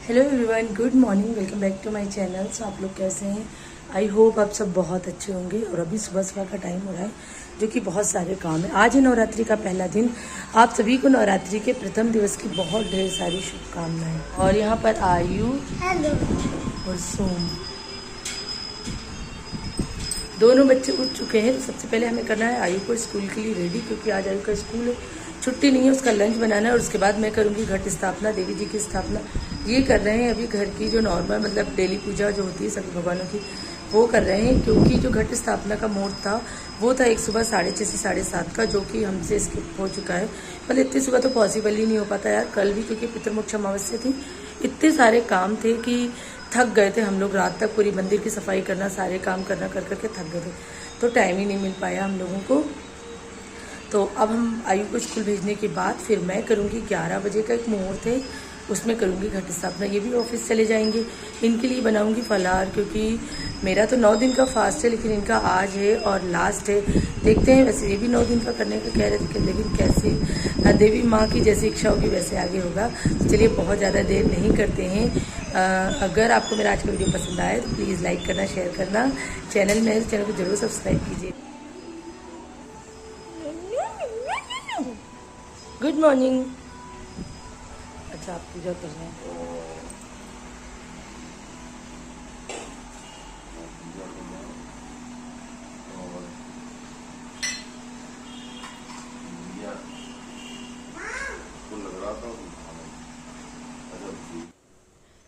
Hello everyone, good morning, welcome back to my channel. So आप लोग कैसे हैं? आई होप आप सब बहुत अच्छे होंगे। और अभी सुबह सुबह का टाइम हो रहा है, जो कि बहुत सारे काम है। आज है नवरात्रि का पहला दिन। आप सभी को नवरात्रि के प्रथम दिवस की बहुत ढेर सारी शुभकामनाएं। और यहाँ पर आयु और सोम दोनों बच्चे उठ चुके हैं। सबसे पहले हमें करना है आयु को स्कूल के लिए रेडी, क्योंकि आज आयु का स्कूल है, छुट्टी नहीं है, उसका लंच बनाना है। और उसके बाद मैं करूँगी घट स्थापना, देवी जी की स्थापना। ये कर रहे हैं अभी घर की जो नॉर्मल मतलब डेली पूजा जो होती है सभी भगवानों की, वो कर रहे हैं। क्योंकि जो घट स्थापना का मुहूर्त था वो था एक सुबह 6:30 से 7:30 का, जो कि हमसे स्किप हो चुका है। मतलब इतनी सुबह तो पॉसिबल ही नहीं हो पाता यार। कल भी क्योंकि पितृमोक्ष अमावस्या थी, इतने सारे काम थे कि थक गए थे हम लोग। रात तक पूरी मंदिर की सफाई करना, सारे काम करना कर करके थक गए थे, तो टाइम ही नहीं मिल पाया हम लोगों को। तो अब हम आयु को स्कूल भेजने के बाद फिर मैं करूँगी 11 बजे का एक मुहूर्त है, उसमें करूँगी घट स्थापना। ये भी ऑफिस चले जाएंगे। इनके लिए बनाऊँगी फलाहार, क्योंकि मेरा तो 9 दिन का फास्ट है, लेकिन इनका आज है और लास्ट है। देखते हैं, वैसे ये भी 9 दिन का करने का कह रहे थे, लेकिन कैसे देवी माँ की जैसी इच्छा होगी वैसे आगे होगा। तो चलिए बहुत ज़्यादा देर नहीं करते हैं। अगर आपको मेरा आज का वीडियो पसंद आए तो प्लीज़ लाइक करना, शेयर करना। चैनल में चैनल को जरूर सब्सक्राइब कीजिए। Good morning. अच्छा, आप पूजा कर रहे हैं?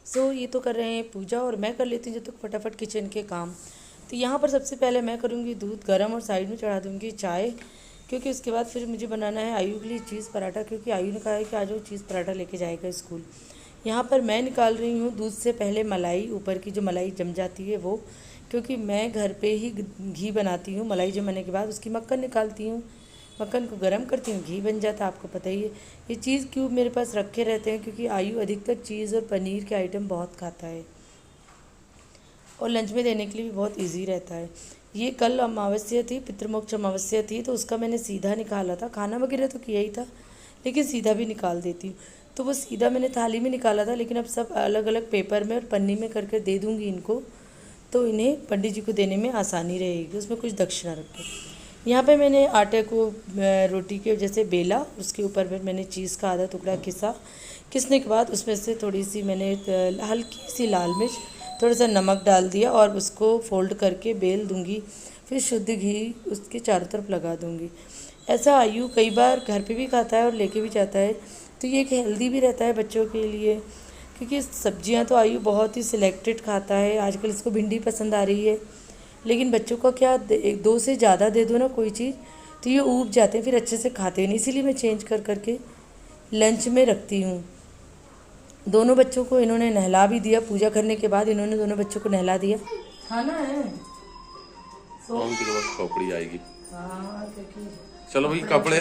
सो ये तो कर रहे हैं पूजा, और मैं कर लेती हूँ जब तक फटाफट किचन के काम। तो यहाँ पर सबसे पहले मैं करूँगी दूध गर्म और साइड में चढ़ा दूँगी चाय, क्योंकि उसके बाद फिर मुझे बनाना है आयु के लिए चीज़ पराठा, क्योंकि आयु ने कहा है कि आज वो चीज़ पराठा लेके जाएगा स्कूल। यहाँ पर मैं निकाल रही हूँ दूध से पहले मलाई, ऊपर की जो मलाई जम जाती है वो, क्योंकि मैं घर पे ही घी बनाती हूँ। मलाई जमने के बाद उसकी मक्खन निकालती हूँ, मक्खन को गर्म करती हूँ, घी बन जाता है। आपको पता ही है। ये चीज़ क्यूब मेरे पास रखे रहते हैं, क्योंकि आयु अधिकतर चीज़ और पनीर के आइटम बहुत खाता है, और लंच में देने के लिए भी बहुत इजी रहता है। ये कल अमावस्या थी, पितृमोक्ष अमावस्या थी, तो उसका मैंने सीधा निकाला था। खाना वगैरह तो किया ही था, लेकिन सीधा भी निकाल देती हूँ। तो वो सीधा मैंने थाली में निकाला था, लेकिन अब सब अलग अलग पेपर में और पन्नी में करके दे दूँगी इनको, तो इन्हें पंडित जी को देने में आसानी रहेगी। उसमें कुछ दक्षिणा रख के यहाँ पे मैंने आटे को रोटी के जैसे बेला, उसके ऊपर फिर मैंने चीज़ का आधा टुकड़ा घिसने के बाद उसमें से थोड़ी सी मैंने हल्की सी लाल मिर्च, थोड़ा सा नमक डाल दिया, और उसको फोल्ड करके बेल दूंगी। फिर शुद्ध घी उसके चारों तरफ लगा दूंगी। ऐसा आयु कई बार घर पे भी खाता है और लेके भी जाता है, तो ये एक हेल्दी भी रहता है बच्चों के लिए, क्योंकि सब्जियां तो आयु बहुत ही सिलेक्टेड खाता है। आजकल इसको भिंडी पसंद आ रही है, लेकिन बच्चों का क्या, एक दो से ज़्यादा दे दो ना कोई चीज़, तो ये ऊब जाते हैं, फिर अच्छे से खाते नहीं। इसीलिए मैं चेंज कर करके लंच में रखती हूँ। दोनों बच्चों को इन्होंने नहला भी दिया। पूजा करने के बाद इन्होंने दोनों बच्चों को नहला दिया। खाना है सोम की तो बस खोपड़ी आएगी। हाँ, क्योंकि चलो भाई कपड़े,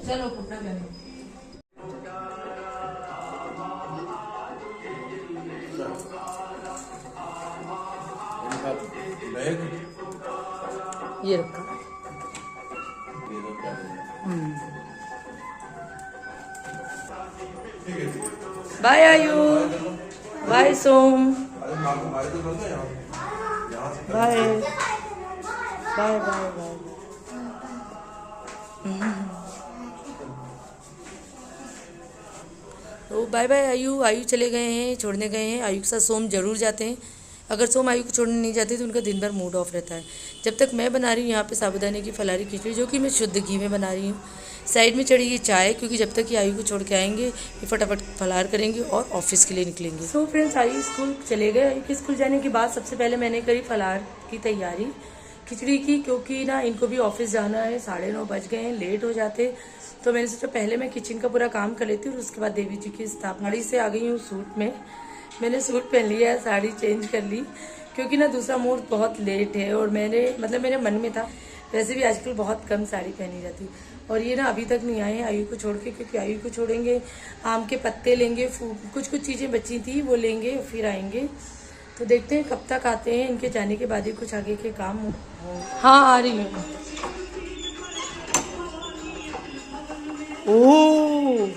चलो कपड़ा पहनो। ये रखा। बाय आयु, बाय सोम, बाय बाय बाय बाय। तो बाय बाय आयु। आयु चले गए हैं, छोड़ने गए हैं। आयु के साथ सोम जरूर जाते हैं। अगर सोम आयु को छोड़ने नहीं जाते तो उनका दिन भर मूड ऑफ रहता है। जब तक मैं बना रही हूँ यहाँ पे साबूदाने की फलारी खिचड़ी, जो कि मैं शुद्ध घी में बना रही हूँ। साइड में चढ़ी ये चाय, क्योंकि जब तक ये आयु को छोड़ के आएंगे ये फटाफट फलाहार करेंगे और ऑफिस के लिए निकलेंगे। सो फ्रेंड्स, आयु स्कूल चले गए। आयु के स्कूल जाने के बाद सबसे पहले मैंने करी फलाहार की तैयारी खिचड़ी की, क्योंकि ना इनको भी ऑफिस जाना है। 9:30 बज गए हैं, लेट हो जाते। तो मैंने सोचा पहले मैं किचन का पूरा काम कर लेती हूँ, उसके बाद देवी जी की स्थापना। से आ गई हूँ सूट में। मैंने सूट पहन लिया है, साड़ी चेंज कर ली, क्योंकि ना दूसरा मुहूर्त बहुत लेट है, और मेरे मन में था। वैसे भी आजकल बहुत कम साड़ी पहनी जाती, और ये ना अभी तक नहीं आए हैं आयु को छोड़ के, क्योंकि आयु को छोड़ेंगे, आम के पत्ते लेंगे, कुछ चीज़ें बची थी वो लेंगे, फिर आएंगे। तो देखते हैं कब तक आते हैं। इनके जाने के बाद ही कुछ आगे के काम हो। हाँ, आ रही हूँ। ओह,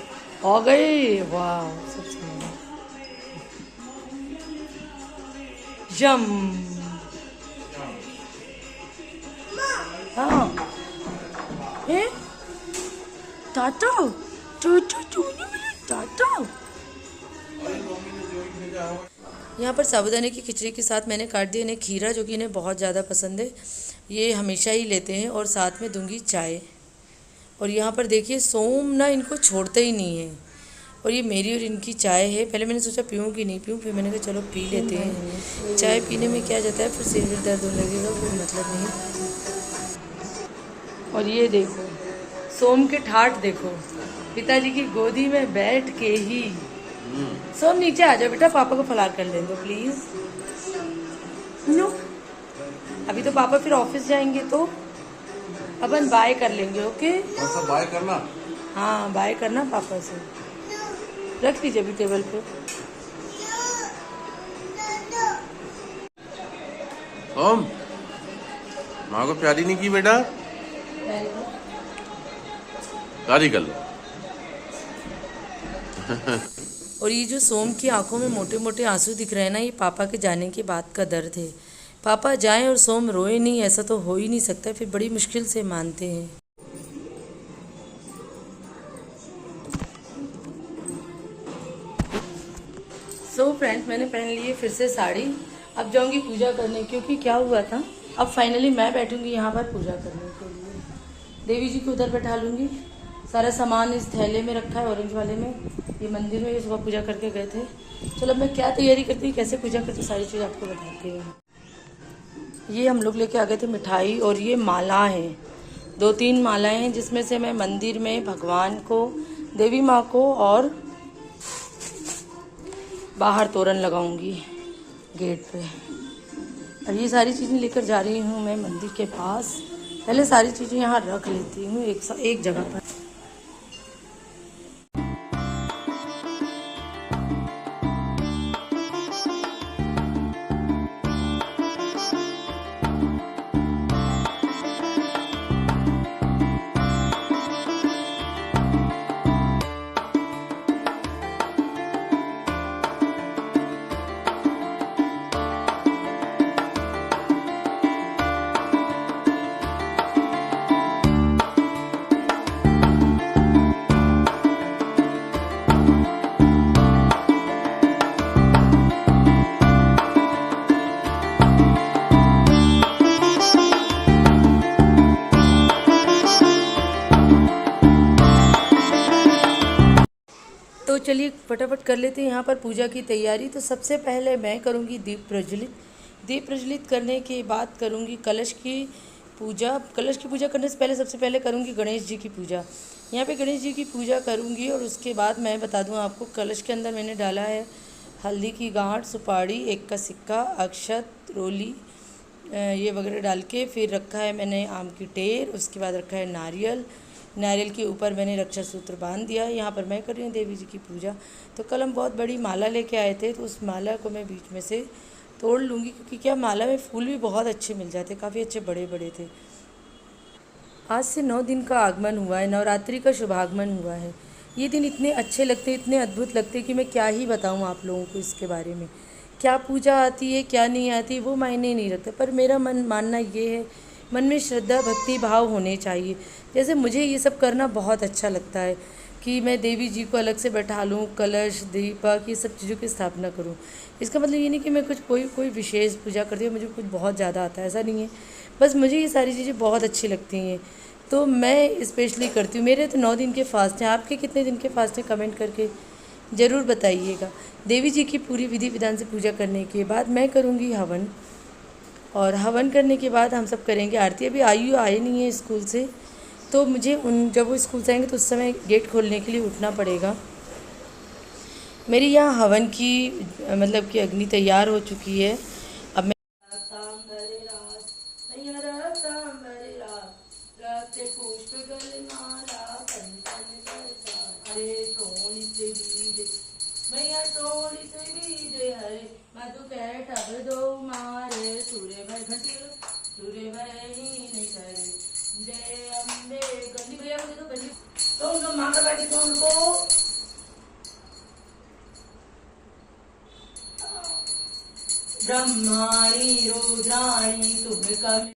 आ गए, वाह, सबसे जम। हाँ ए टाटा टाटा। यहाँ पर साबूदाने की खिचड़ी के साथ मैंने काट दिया इन्हें खीरा, जो कि इन्हें बहुत ज़्यादा पसंद है, ये हमेशा ही लेते हैं। और साथ में दूंगी चाय। और यहाँ पर देखिए सोम ना इनको छोड़ते ही नहीं है। और ये मेरी और इनकी चाय है। पहले मैंने सोचा पीऊँ कि नहीं पीऊँ, फिर मैंने कहा चलो पी लेते हैं। चाय पीने में क्या जाता है, फिर सिर में दर्द होने लगेगा, कोई मतलब नहीं। और ये देखो सोम के ठाठ देखो, पिताजी की गोदी में बैठ के ही। सोम नीचे आ जाओ बेटा, पापा को फलार कर लें दो प्लीज। नो अभी तो पापा फिर ऑफिस जाएंगे तो अपन बाय कर लेंगे। ओके बाय करना। हाँ बाय करना पापा से। रख लीजिए अभी टेबल पे। ओम माँ को प्यारी नहीं की बेटा, प्यारी कर लो। और ये जो सोम की आंखों में मोटे मोटे आंसू दिख रहे हैं ना, ये पापा के जाने के बाद का दर्द है। पापा जाएं और सोम रोए नहीं, ऐसा तो हो ही नहीं सकता। फिर बड़ी मुश्किल से मानते हैं। सो फ्रेंड्स मैंने पहन ली है फिर से साड़ी। अब जाऊंगी पूजा करने, क्योंकि क्या हुआ था, अब फाइनली मैं बैठूंगी यहाँ पर पूजा करने के लिए। देवी जी को उधर बैठा लूँगी। सारा सामान इस थैले में रखा है, ऑरेंज वाले में। ये मंदिर में ये सुबह पूजा करके गए थे। चलो अब मैं क्या तैयारी करती हूँ, कैसे पूजा करती हूँ, सारी चीज़ आपको बताती हूँ। ये हम लोग लेके आ गए थे मिठाई, और ये माला है, 2-3 मालाएं हैं, जिसमें से मैं मंदिर में भगवान को, देवी माँ को और बाहर तोरण लगाऊंगी गेट पे। और ये सारी चीज़ें लेकर जा रही हूँ मैं मंदिर के पास। पहले सारी चीज़ें यहाँ रख लेती हूँ एक जगह पर। तो चलिए फटाफट कर लेते हैं यहाँ पर पूजा की तैयारी। तो सबसे पहले मैं करूँगी दीप प्रज्वलित। दीप प्रज्वलित करने के बाद करूँगी कलश की पूजा। कलश की पूजा करने से पहले सबसे पहले करूँगी गणेश जी की पूजा। यहाँ पे गणेश जी की पूजा करूँगी। और उसके बाद मैं बता दूँ आपको, कलश के अंदर मैंने डाला है हल्दी की गांठ, सुपारी, 1 का सिक्का, अक्षत, रोली, ये वगैरह डाल के फिर रखा है मैंने आम की टेर। उसके बाद रखा है नारियल। नारियल के ऊपर मैंने रक्षा सूत्र बांध दिया। यहाँ पर मैं कर रही हूँ देवी जी की पूजा। तो कल हम बहुत बड़ी माला लेके आए थे, तो उस माला को मैं बीच में से तोड़ लूँगी, क्योंकि क्या माला में फूल भी बहुत अच्छे मिल जाते, काफ़ी अच्छे बड़े बड़े थे। आज से 9 दिन का आगमन हुआ है, नवरात्रि का शुभागमन हुआ है। ये दिन इतने अच्छे लगते, इतने अद्भुत लगते कि मैं क्या ही बताऊँ आप लोगों को इसके बारे में। क्या पूजा आती है क्या नहीं आती वो मायने नहीं रखता, पर मेरा मन मानना ये है, मन में श्रद्धा भक्ति भाव होने चाहिए। जैसे मुझे ये सब करना बहुत अच्छा लगता है कि मैं देवी जी को अलग से बैठा लूँ, कलश, दीपक, ये सब चीज़ों की स्थापना करूँ। इसका मतलब ये नहीं कि मैं कुछ कोई विशेष पूजा करती हूँ, मुझे कुछ बहुत ज़्यादा आता है, ऐसा नहीं है। बस मुझे ये सारी चीज़ें बहुत अच्छी लगती हैं, तो मैं स्पेशली करती हूँ। मेरे तो 9 दिन के फास्ट हैं, आपके कितने दिन के फास्ट हैं कमेंट करके ज़रूर बताइएगा। देवी जी की पूरी विधि विधान से पूजा करने के बाद मैं करूँगी हवन, और हवन करने के बाद हम सब करेंगे आरती। अभी आयु आए नहीं है स्कूल से, तो मुझे जब वो स्कूल से आएंगे तो उस समय गेट खोलने के लिए उठना पड़ेगा। मेरी यहाँ हवन की मतलब कि अग्नि तैयार हो चुकी है। अब मैं जय अम्बे। गंदी भैया मुझे तो गंदी तो उनको माँ का बैठी तो उनको ब्रह्माणी रुद्राणी तुभ्यं।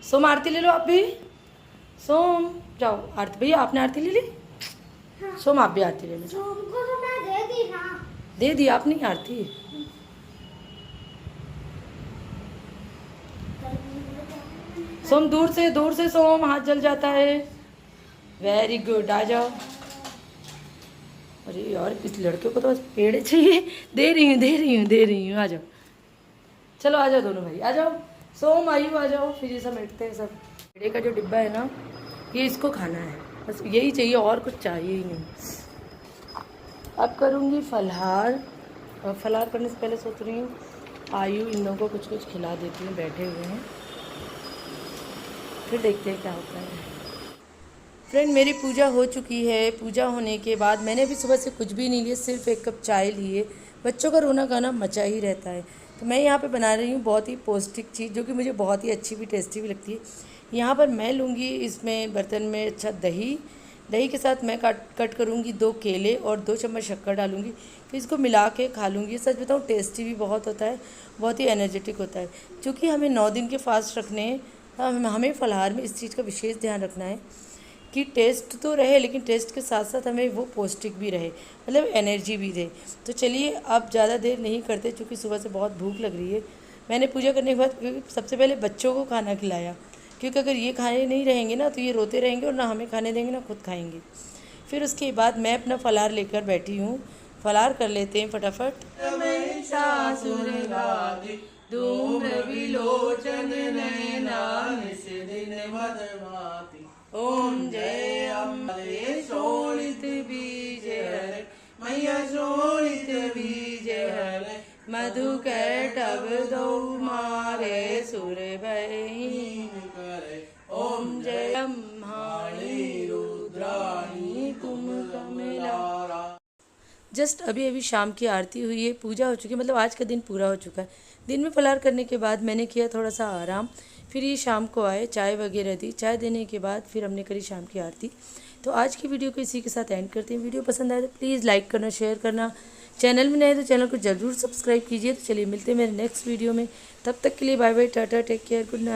सोम आरती ले लो आप भी। सोम जाओ आरती, भैया आपने आरती ले ली। हाँ। सोम आप भी आरती ले लो। सोम को तो मैं दे दी ना। दे दी आपने आरती। सोम दूर से सोम, हाथ जल जाता है। वेरी गुड, आ जाओ। अरे यार इस लड़के को तो बस पेड़ चाहिए। दे रही हूँ, आ जाओ। चलो आ जाओ दोनों भाई, आ जाओ। सोम आयु आ जाओ, फिर ये सब बैठते हैं सब। पेड़े का जो डिब्बा है ना, ये इसको खाना है, बस यही चाहिए, और कुछ चाहिए ही नहीं। अब करूँगी फलाहार, और फलाहार करने से पहले सोच रही हूँ आयु इन लोगों को कुछ खिला देती हूँ, बैठे हुए हैं, फिर देखते हैं क्या होता है। फ्रेंड मेरी पूजा हो चुकी है। पूजा होने के बाद मैंने अभी सुबह से कुछ भी नहीं लिया, सिर्फ 1 कप चाय लिए। बच्चों का रोना गाना मचा ही रहता है, तो मैं यहाँ पे बना रही हूँ बहुत ही पौष्टिक चीज़, जो कि मुझे बहुत ही अच्छी भी टेस्टी भी लगती है। यहाँ पर मैं लूँगी इसमें बर्तन में अच्छा दही के साथ मैं कट करूँगी 2 केले और 2 चम्मच शक्कर डालूँगी, फिर इसको मिला के खा लूँगी। सच बताऊँ टेस्टी भी बहुत होता है, बहुत ही एनर्जेटिक होता है। क्योंकि हमें 9 दिन के फास्ट रखने हैं, हमें फलाहार में इस चीज़ का विशेष ध्यान रखना है कि टेस्ट तो रहे, लेकिन टेस्ट के साथ साथ हमें वो पौष्टिक भी रहे, मतलब एनर्जी भी दे। तो चलिए अब ज़्यादा देर नहीं करते, क्योंकि सुबह से बहुत भूख लग रही है। मैंने पूजा करने के बाद सबसे पहले बच्चों को खाना खिलाया, क्योंकि अगर ये खाने नहीं रहेंगे ना तो ये रोते रहेंगे और ना हमें खाने देंगे ना खुद खाएंगे। फिर उसके बाद मैं अपना फलाहार लेकर बैठी हूँ। फलाहार कर लेते हैं फटाफट। ओम जय अम्बे शोणित बीज हर, मैया शोणित बीज हर, मधु कैटभ दो मारे सुर भयहीन करे। ओम जय ब्रह्माणी रुद्राणी तुम कमला। जस्ट अभी शाम की आरती हुई है, पूजा हो चुकी है, मतलब आज का दिन पूरा हो चुका है। दिन में फलाहार करने के बाद मैंने किया थोड़ा सा आराम, फिर ये शाम को आए, चाय वगैरह दी, चाय देने के बाद फिर हमने करी शाम की आरती। तो आज की वीडियो को इसी के साथ एंड करते हैं। वीडियो पसंद आए तो प्लीज़ लाइक करना, शेयर करना, चैनल में नए तो चैनल को ज़रूर सब्सक्राइब कीजिए। तो चलिए मिलते हैं मेरे नेक्स्ट वीडियो में, तब तक के लिए bye bye, tata, take care, good night.